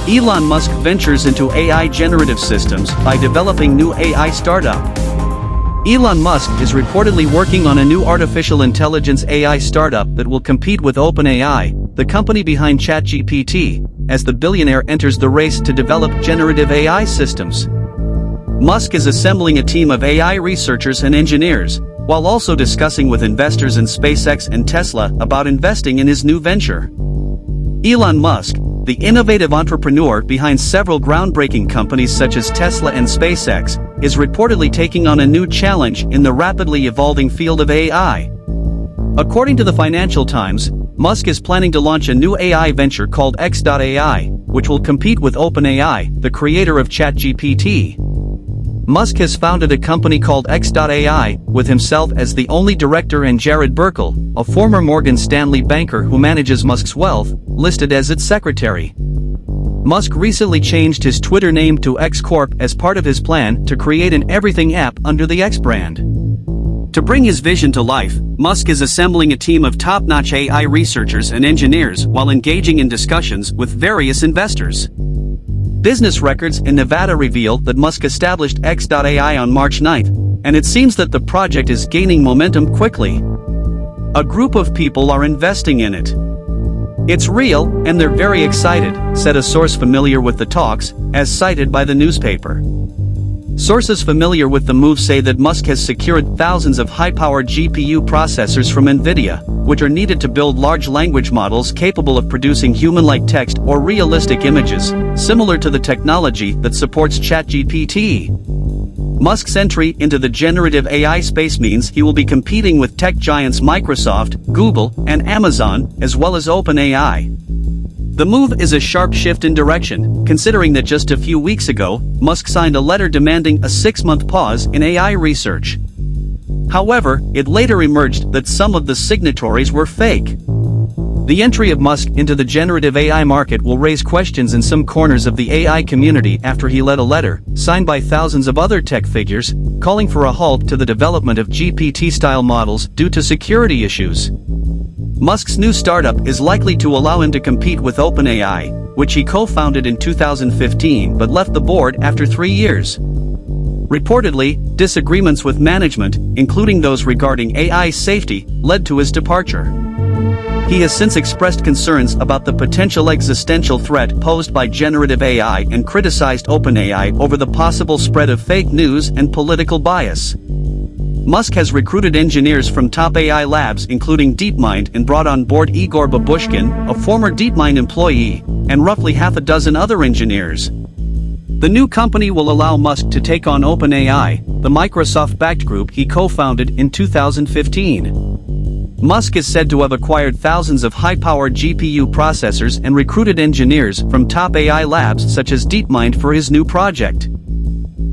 Elon Musk ventures into AI generative systems by developing new AI startup. Elon Musk is reportedly working on a new artificial intelligence AI startup that will compete with OpenAI, the company behind ChatGPT, as the billionaire enters the race to develop generative AI systems. Musk is assembling a team of AI researchers and engineers, while also discussing with investors in SpaceX and Tesla about investing in his new venture. Elon Musk, the innovative entrepreneur behind several groundbreaking companies such as Tesla and SpaceX, is reportedly taking on a new challenge in the rapidly evolving field of AI. According to the Financial Times, Musk is planning to launch a new AI venture called X.AI, which will compete with OpenAI, the creator of ChatGPT. Musk has founded a company called X.AI, with himself as the only director and Jared Burkle, a former Morgan Stanley banker who manages Musk's wealth, listed as its secretary. Musk recently changed his Twitter name to X Corp as part of his plan to create an everything app under the X brand. To bring his vision to life, Musk is assembling a team of top-notch AI researchers and engineers while engaging in discussions with various investors. Business records in Nevada reveal that Musk established X.AI on March 9, and it seems that the project is gaining momentum quickly. A group of people are investing in it. It's real, and they're very excited, said a source familiar with the talks, as cited by the newspaper. Sources familiar with the move say that Musk has secured thousands of high-powered GPU processors from NVIDIA, which are needed to build large language models capable of producing human-like text or realistic images, similar to the technology that supports ChatGPT. Musk's entry into the generative AI space means he will be competing with tech giants Microsoft, Google, and Amazon, as well as OpenAI. The move is a sharp shift in direction, considering that just a few weeks ago, Musk signed a letter demanding a 6-month pause in AI research. However, it later emerged that some of the signatories were fake. The entry of Musk into the generative AI market will raise questions in some corners of the AI community after he led a letter, signed by thousands of other tech figures, calling for a halt to the development of GPT-style models due to security issues. Musk's new startup is likely to allow him to compete with OpenAI, which he co-founded in 2015 but left the board after 3 years. Reportedly, disagreements with management, including those regarding AI safety, led to his departure. He has since expressed concerns about the potential existential threat posed by generative AI and criticized OpenAI over the possible spread of fake news and political bias. Musk has recruited engineers from top AI labs including DeepMind and brought on board Igor Babushkin, a former DeepMind employee, and roughly half a dozen other engineers. The new company will allow Musk to take on OpenAI, the Microsoft-backed group he co-founded in 2015. Musk is said to have acquired thousands of high-powered GPU processors and recruited engineers from top AI labs such as DeepMind for his new project.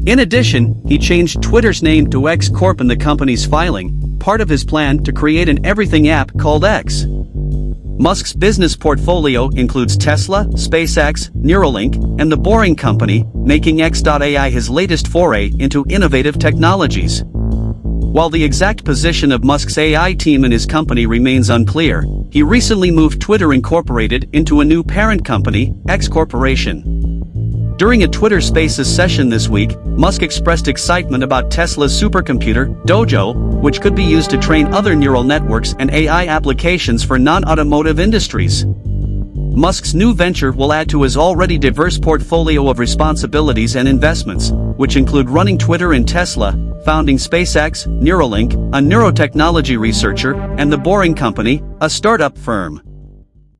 In addition, he changed Twitter's name to X Corp in the company's filing, part of his plan to create an everything app called X. Musk's business portfolio includes Tesla, SpaceX, Neuralink, and The Boring Company, making X.AI his latest foray into innovative technologies. While the exact position of Musk's AI team and his company remains unclear, he recently moved Twitter Incorporated into a new parent company, X Corporation. During a Twitter Spaces session this week, Musk expressed excitement about Tesla's supercomputer, Dojo, which could be used to train other neural networks and AI applications for non-automotive industries. Musk's new venture will add to his already diverse portfolio of responsibilities and investments, which include running Twitter and Tesla, founding SpaceX, Neuralink, a neurotechnology researcher, and The Boring Company, a startup firm.